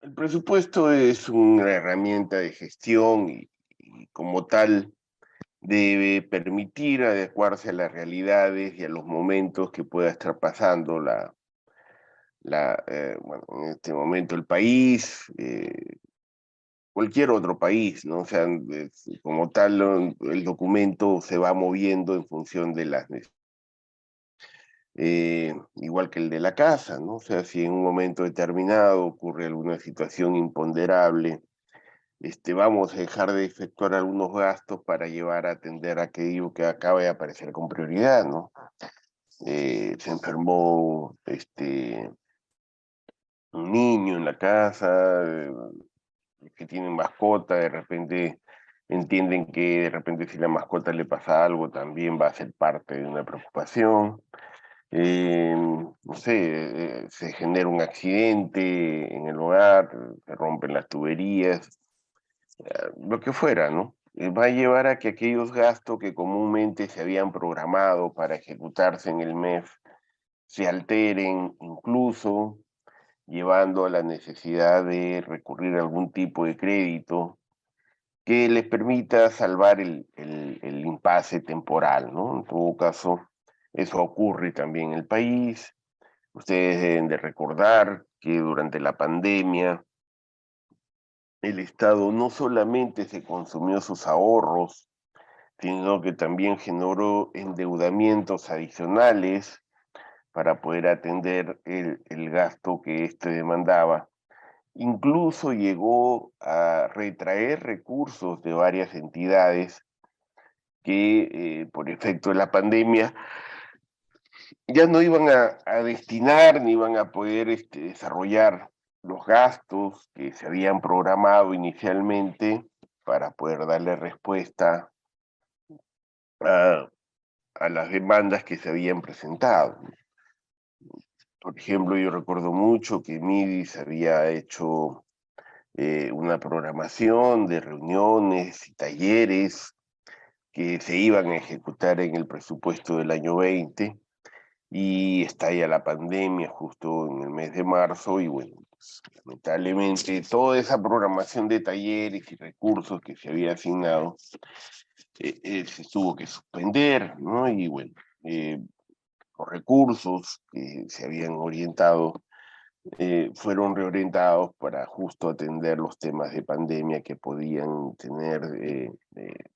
El presupuesto es una herramienta de gestión y como tal debe permitir adecuarse a las realidades y a los momentos que pueda estar pasando bueno, en este momento el país, cualquier otro país, ¿no? O sea, como tal, el documento se va moviendo en función de igual que el de la casa, ¿no? O sea, si en un momento determinado ocurre alguna situación imponderable, vamos a dejar de efectuar algunos gastos para llevar a atender aquello que acaba de aparecer con prioridad, ¿no? Se enfermó un niño en la casa, que tienen mascota, de repente entienden que de repente si la mascota le pasa algo también va a ser parte de una preocupación. No sé, se genera un accidente en el hogar, se rompen las tuberías, lo que fuera, ¿no? Va a llevar a que aquellos gastos que comúnmente se habían programado para ejecutarse en el mes se alteren, incluso llevando a la necesidad de recurrir a algún tipo de crédito que les permita salvar el impasse temporal, ¿no? En todo caso, eso ocurre también en el país. Ustedes deben de recordar que durante la pandemia el Estado no solamente se consumió sus ahorros, sino que también generó endeudamientos adicionales para poder atender el gasto que éste demandaba. Incluso llegó a retraer recursos de varias entidades que por efecto de la pandemia ya no iban a destinar ni iban a poder desarrollar los gastos que se habían programado inicialmente para poder darle respuesta a, a las demandas que se habían presentado. Por ejemplo, yo recuerdo mucho que MIDIS había hecho una programación de reuniones y talleres que se iban a ejecutar en el presupuesto del año 20 y estalla la pandemia justo en el mes de marzo y bueno, pues, lamentablemente toda esa programación de talleres y recursos que se había asignado se tuvo que suspender, ¿no? Y bueno, eh, los recursos que se habían orientado fueron reorientados para justo atender los temas de pandemia que podían tener,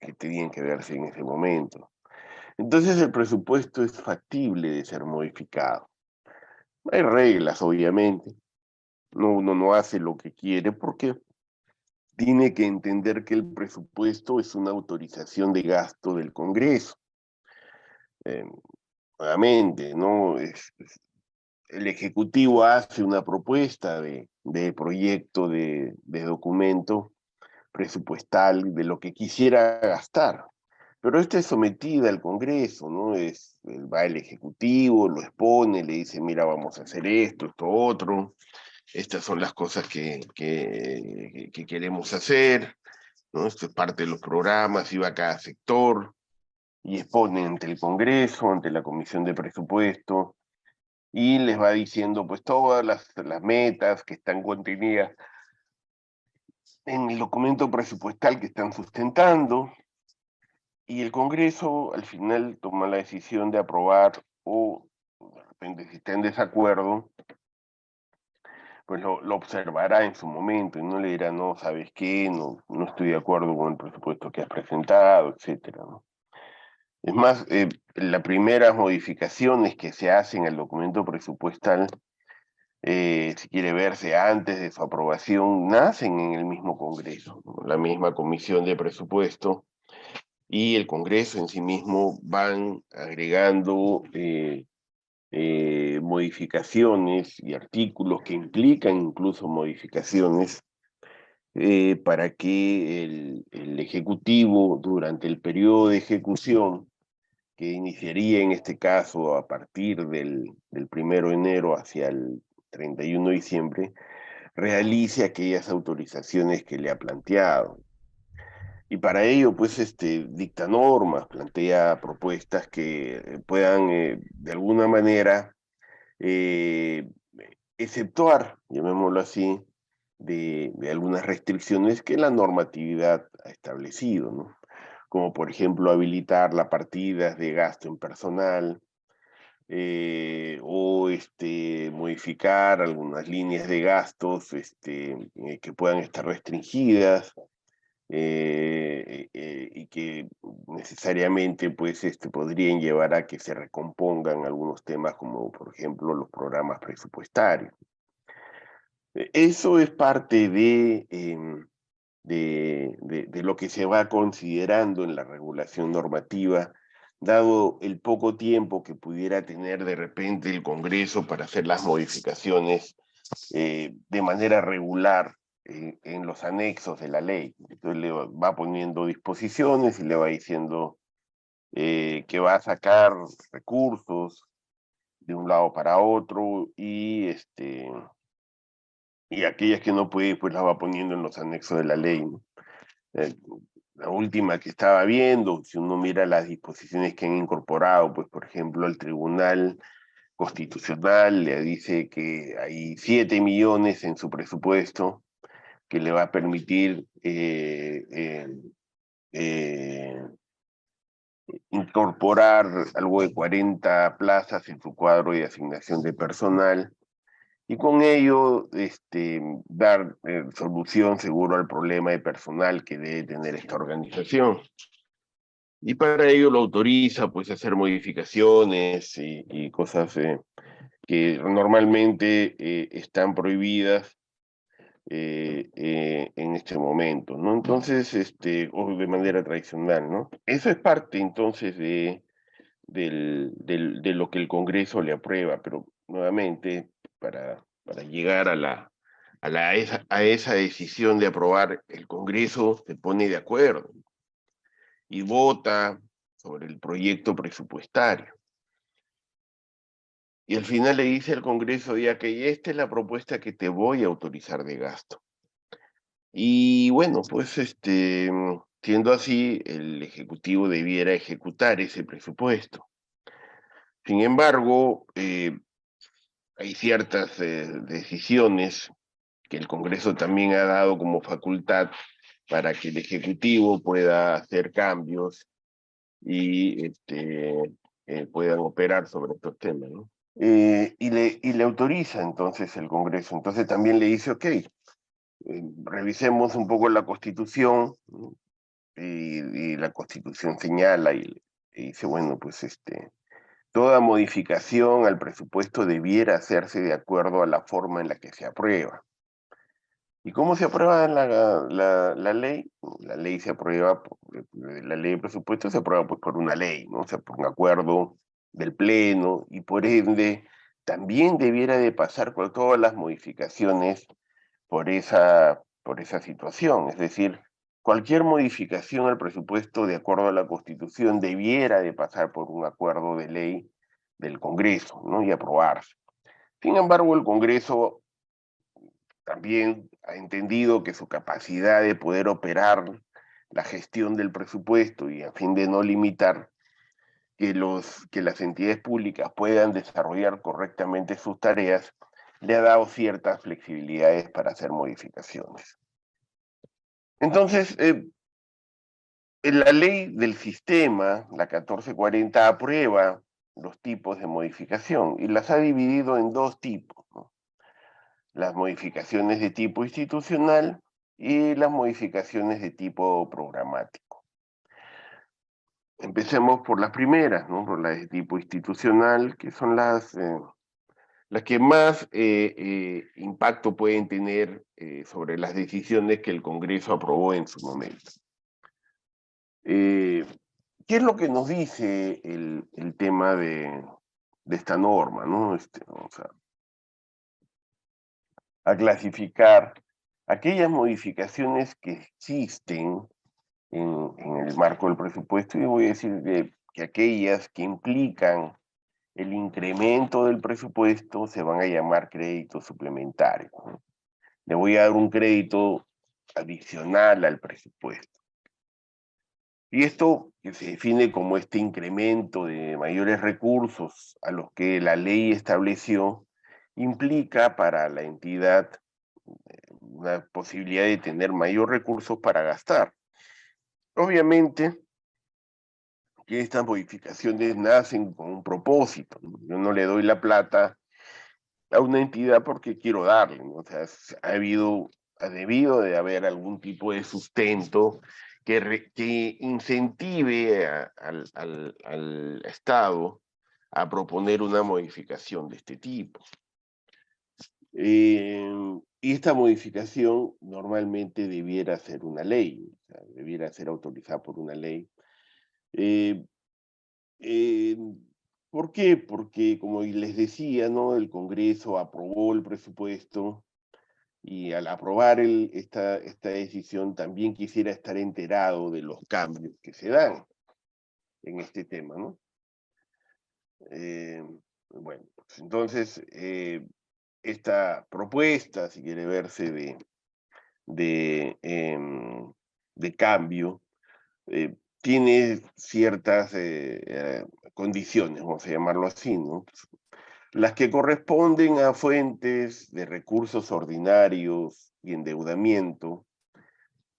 que tenían que verse en ese momento. Entonces el presupuesto es factible de ser modificado. Hay reglas, obviamente. Uno no hace lo que quiere porque tiene que entender que el presupuesto es una autorización de gasto del Congreso. Eh, Nuevamente, ¿no? El Ejecutivo hace una propuesta de proyecto de documento presupuestal de lo que quisiera gastar. Pero esta es sometida al Congreso, ¿no? Va el Ejecutivo, lo expone, le dice, mira, vamos a hacer esto, esto, otro, estas son las cosas que queremos hacer, ¿no? Esto es parte de los programas, y va a cada sector, y expone ante el Congreso, ante la Comisión de Presupuesto, y les va diciendo pues todas las metas que están contenidas en el documento presupuestal que están sustentando, y el Congreso al final toma la decisión de aprobar o de repente si está en desacuerdo, pues lo observará en su momento y no le dirá, no, ¿sabes qué? No estoy de acuerdo con el presupuesto que has presentado, etcétera, ¿no? Es más, las primeras modificaciones que se hacen al documento presupuestal, si quiere verse antes de su aprobación, nacen en el mismo Congreso, ¿no? La misma comisión de presupuesto y el Congreso en sí mismo van agregando modificaciones y artículos que implican incluso modificaciones para que el Ejecutivo durante el periodo de ejecución que iniciaría en este caso a partir del 1 de enero hacia el 31 de diciembre, realice aquellas autorizaciones que le ha planteado. Y para ello, pues, dicta normas, plantea propuestas que puedan, de alguna manera, eh, exceptuar, llamémoslo así, de algunas restricciones que la normatividad ha establecido, ¿no? Como por ejemplo habilitar las partidas de gasto en personal, o modificar algunas líneas de gastos que puedan estar restringidas, y que necesariamente pues podrían llevar a que se recompongan algunos temas como por ejemplo los programas presupuestarios. Eso es parte de lo que se va considerando en la regulación normativa, dado el poco tiempo que pudiera tener de repente el Congreso para hacer las modificaciones de manera regular en los anexos de la ley. Entonces le va poniendo disposiciones y le va diciendo que va a sacar recursos de un lado para otro y aquellas que no puede, pues las va poniendo en los anexos de la ley, ¿no? Eh, la última que estaba viendo, si uno mira las disposiciones que han incorporado, pues por ejemplo el Tribunal Constitucional le dice que hay 7 millones en su presupuesto que le va a permitir eh, incorporar algo de 40 plazas en su cuadro de asignación de personal y con ello dar solución seguro al problema de personal que debe tener esta organización. Y para ello lo autoriza pues a hacer modificaciones y cosas que normalmente están prohibidas en este momento, ¿no? Entonces, o de manera tradicional, ¿no? Eso es parte entonces de lo que el Congreso le aprueba, pero nuevamente, para llegar a esa decisión de aprobar, el Congreso se pone de acuerdo y vota sobre el proyecto presupuestario. Y al final le dice al Congreso, ya que esta es la propuesta que te voy a autorizar de gasto. Y bueno, pues siendo así, el Ejecutivo debiera ejecutar ese presupuesto. Sin embargo, hay ciertas decisiones que el Congreso también ha dado como facultad para que el Ejecutivo pueda hacer cambios y puedan operar sobre estos temas, ¿no? Y le autoriza entonces el Congreso. Entonces también le dice, ok, revisemos un poco la Constitución, ¿no? Y la Constitución señala y dice, bueno, pues toda modificación al presupuesto debiera hacerse de acuerdo a la forma en la que se aprueba. ¿Y cómo se aprueba la ley? La ley se aprueba, la ley de presupuesto se aprueba pues, por una ley, ¿no? O sea, por un acuerdo del Pleno, y por ende también debiera de pasar por todas las modificaciones por esa situación. Es decir, cualquier modificación al presupuesto de acuerdo a la Constitución debiera de pasar por un acuerdo de ley del Congreso, ¿no? Y aprobarse. Sin embargo, el Congreso también ha entendido que su capacidad de poder operar la gestión del presupuesto y a fin de no limitar que las entidades públicas puedan desarrollar correctamente sus tareas, le ha dado ciertas flexibilidades para hacer modificaciones. Entonces, en la ley del sistema, la 1440, aprueba los tipos de modificación y las ha dividido en dos tipos, ¿no? Las modificaciones de tipo institucional y las modificaciones de tipo programático. Empecemos por las primeras, ¿no? Por las de tipo institucional, que son las que más impacto pueden tener sobre las decisiones que el Congreso aprobó en su momento. ¿Qué es lo que nos dice el tema de esta norma, ¿no? Vamos a clasificar aquellas modificaciones que existen en el marco del presupuesto, y voy a decir que aquellas que implican el incremento del presupuesto se van a llamar créditos suplementarios, ¿no? Le voy a dar un crédito adicional al presupuesto. Y esto, que se define como este incremento de mayores recursos a los que la ley estableció, implica para la entidad una posibilidad de tener mayor recursos para gastar. Obviamente que estas modificaciones nacen con un propósito, ¿no? Yo no le doy la plata a una entidad porque quiero darle, ¿no? O sea, ha debido de haber algún tipo de sustento que incentive al Estado a proponer una modificación de este tipo. Y esta modificación normalmente debiera ser una ley, o sea, debiera ser autorizada por una ley. Eh, eh, ¿Por qué? Porque, como les decía, ¿no? El Congreso aprobó el presupuesto y al aprobar esta decisión también quisiera estar enterado de los cambios que se dan en este tema, ¿no? Eh, bueno, pues entonces, esta propuesta, si quiere verse de, em, de cambio, tiene ciertas condiciones, vamos a llamarlo así, ¿no? Las que corresponden a fuentes de recursos ordinarios y endeudamiento,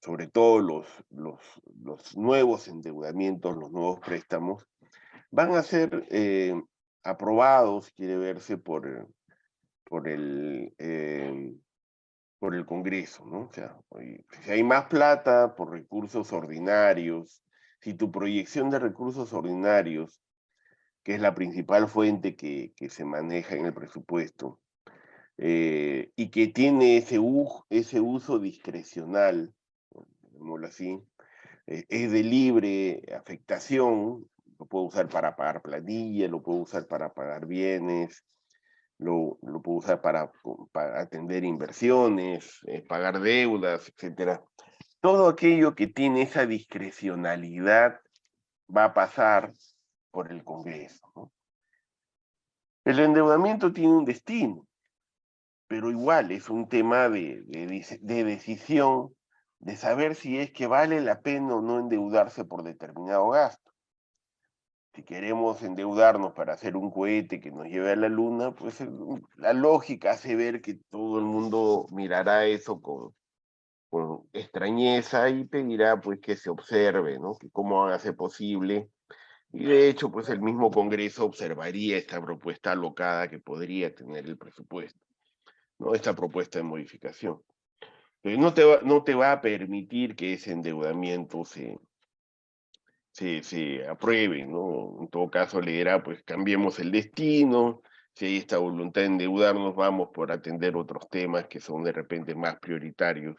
sobre todo los nuevos endeudamientos, los nuevos préstamos, van a ser aprobados, quiere verse, por el, por el Congreso, ¿no? O sea, si hay más plata por recursos ordinarios, si tu proyección de recursos ordinarios, que es la principal fuente que se maneja en el presupuesto, y que tiene ese uso discrecional, digámoslo así, es de libre afectación, lo puedo usar para pagar planilla, lo puedo usar para pagar bienes, lo puedo usar para atender inversiones, pagar deudas, etcétera. Todo aquello que tiene esa discrecionalidad va a pasar por el Congreso, ¿no? El endeudamiento tiene un destino, pero igual es un tema de decisión, de saber si es que vale la pena o no endeudarse por determinado gasto. Si queremos endeudarnos para hacer un cohete que nos lleve a la luna, pues la lógica hace ver que todo el mundo mirará eso con extrañeza y pedirá pues que se observe, ¿no? Que cómo hace posible. Y de hecho, pues el mismo Congreso observaría esta propuesta alocada que podría tener el presupuesto, ¿no? Esta propuesta de modificación. Pero no te va a permitir que ese endeudamiento se apruebe, ¿no? En todo caso, le dirá, pues cambiemos el destino, si hay esta voluntad de endeudarnos, vamos por atender otros temas que son de repente más prioritarios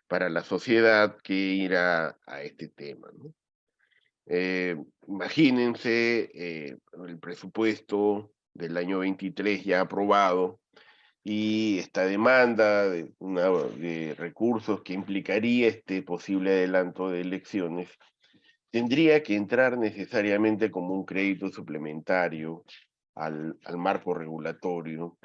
para la sociedad que ir a este tema, ¿no? Imagínense el presupuesto del año 23 ya aprobado y esta demanda de recursos que implicaría este posible adelanto de elecciones tendría que entrar necesariamente como un crédito suplementario al marco regulatorio,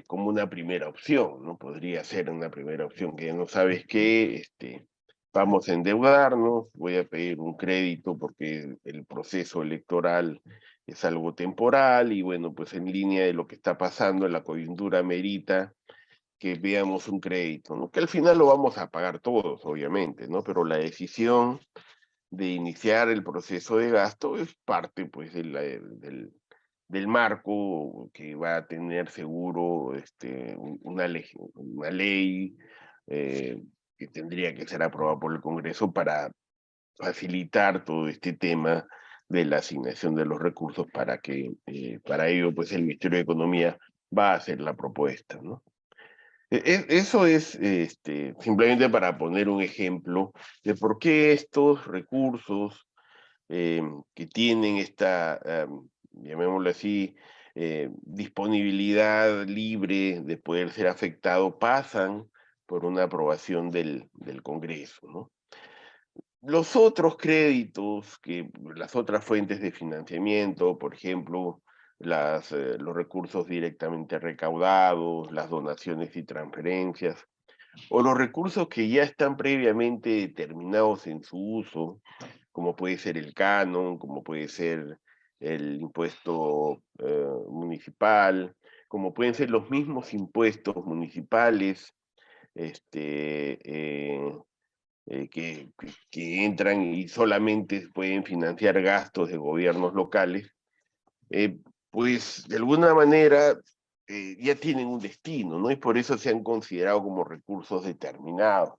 como una primera opción, ¿no? Podría ser una primera opción, que no sabes qué, vamos a endeudarnos, voy a pedir un crédito porque el proceso electoral es algo temporal y bueno, pues en línea de lo que está pasando, la coyuntura merita que veamos un crédito, ¿no? Que al final lo vamos a pagar todos, obviamente, ¿no? Pero la decisión de iniciar el proceso de gasto es parte pues del marco que va a tener seguro una ley eh, que tendría que ser aprobada por el Congreso para facilitar todo este tema de la asignación de los recursos para ello pues el Ministerio de Economía va a hacer la propuesta, ¿no? Eso es simplemente para poner un ejemplo de por qué estos recursos que tienen esta, llamémoslo así, disponibilidad libre de poder ser afectado, pasan por una aprobación del Congreso, ¿no? Los otros créditos, las otras fuentes de financiamiento, por ejemplo, los recursos directamente recaudados, las donaciones y transferencias, o los recursos que ya están previamente determinados en su uso, como puede ser el canon, como puede ser el impuesto municipal, como pueden ser los mismos impuestos municipales, que entran y solamente pueden financiar gastos de gobiernos locales, pues de alguna manera ya tienen un destino, ¿no? Y por eso se han considerado como recursos determinados.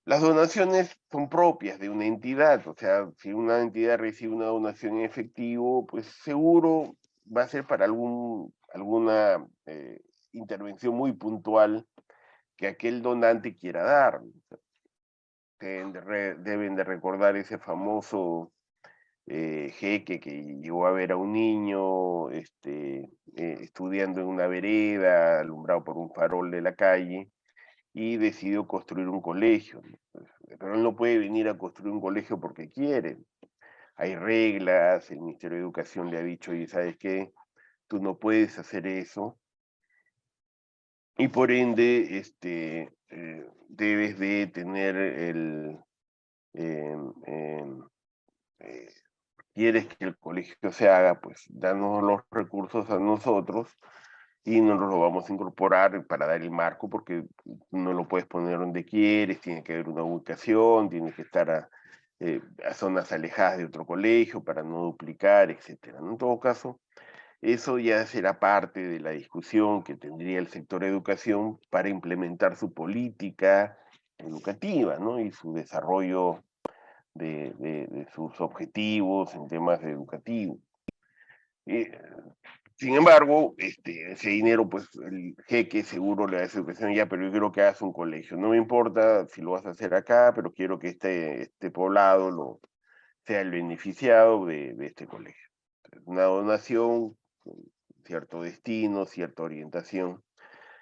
Las donaciones son propias de una entidad, o sea, si una entidad recibe una donación en efectivo, pues seguro va a ser para alguna intervención muy puntual que aquel donante quiera dar. Deben de recordar ese famoso jeque que llegó a ver a un niño estudiando en una vereda, alumbrado por un farol de la calle, y decidió construir un colegio, ¿no? Pero él no puede venir a construir un colegio porque quiere. Hay reglas, el Ministerio de Educación le ha dicho, y ¿sabes qué? Tú no puedes hacer eso, y por ende debes de tener em, em, eh, quieres que el colegio se haga, pues danos los recursos a nosotros y nosotros lo vamos a incorporar para dar el marco, porque no lo puedes poner donde quieres, tiene que haber una ubicación, tiene que estar a zonas alejadas de otro colegio para no duplicar, etcétera, ¿no? En todo caso, eso ya será parte de la discusión que tendría el sector de educación para implementar su política educativa, ¿no? Y su desarrollo de sus objetivos en temas educativos. Eh, Sin embargo, ese dinero, pues el jeque seguro le da esa educación ya, pero yo quiero que hagas un colegio. No me importa si lo vas a hacer acá, pero quiero que este poblado sea el beneficiado de este colegio. Una donación con cierto destino, cierta orientación,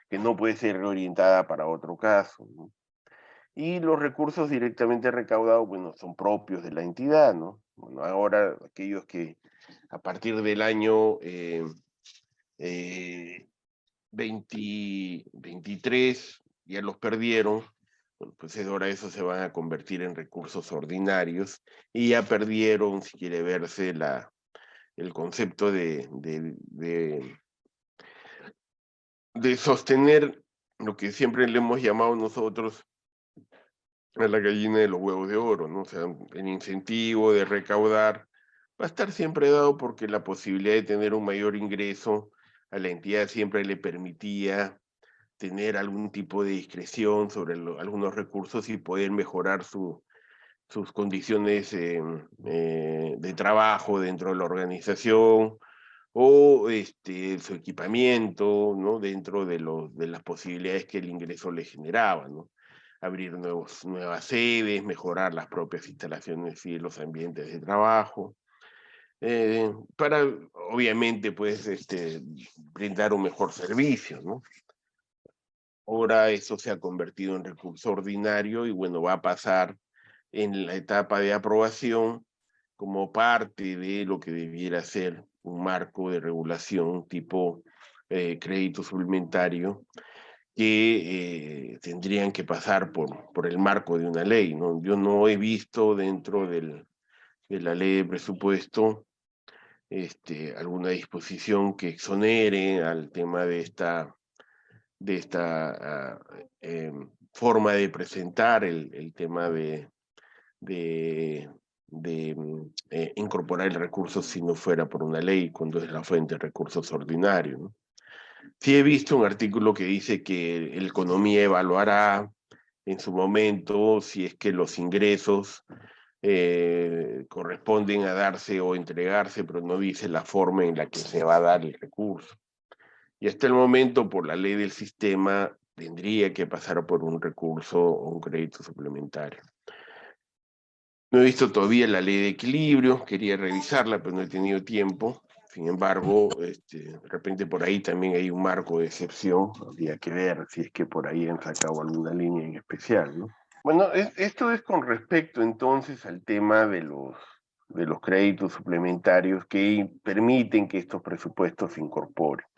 que no puede ser reorientada para otro caso, ¿no? Y los recursos directamente recaudados, bueno, son propios de la entidad, ¿no? Bueno, ahora aquellos que a partir del año eh, 2023 ya los perdieron, bueno, pues ahora esos se van a convertir en recursos ordinarios y ya perdieron, si quiere verse, el concepto de sostener lo que siempre le hemos llamado nosotros a la gallina de los huevos de oro, ¿no? O sea, el incentivo de recaudar va a estar siempre dado porque la posibilidad de tener un mayor ingreso a la entidad siempre le permitía tener algún tipo de discreción sobre algunos recursos y poder mejorar sus condiciones de trabajo dentro de la organización o su equipamiento, ¿no? Dentro de las posibilidades que el ingreso le generaba, ¿no? Abrir nuevas sedes, mejorar las propias instalaciones y los ambientes de trabajo, para obviamente pues brindar un mejor servicio, ¿no? Ahora eso se ha convertido en recurso ordinario y bueno, va a pasar en la etapa de aprobación como parte de lo que debiera ser un marco de regulación tipo crédito suplementario que tendrían que pasar por el marco de una ley, ¿no? Yo no he visto dentro de la ley de presupuesto alguna disposición que exonere al tema de esta forma de presentar el tema de, de incorporar el recurso si no fuera por una ley, cuando es la fuente de recursos ordinarios, ¿no? Sí he visto un artículo que dice que el economía evaluará en su momento si es que los ingresos corresponden a darse o entregarse, pero no dice la forma en la que se va a dar el recurso. Y hasta el momento, por la ley del sistema, tendría que pasar por un recurso o un crédito suplementario. No he visto todavía la ley de equilibrio, quería revisarla, pero no he tenido tiempo. Sin embargo, de repente por ahí también hay un marco de excepción. Habría que ver si es que por ahí han sacado alguna línea en especial, ¿no? Bueno, esto es con respecto entonces al tema de los créditos suplementarios que permiten que estos presupuestos se incorporen.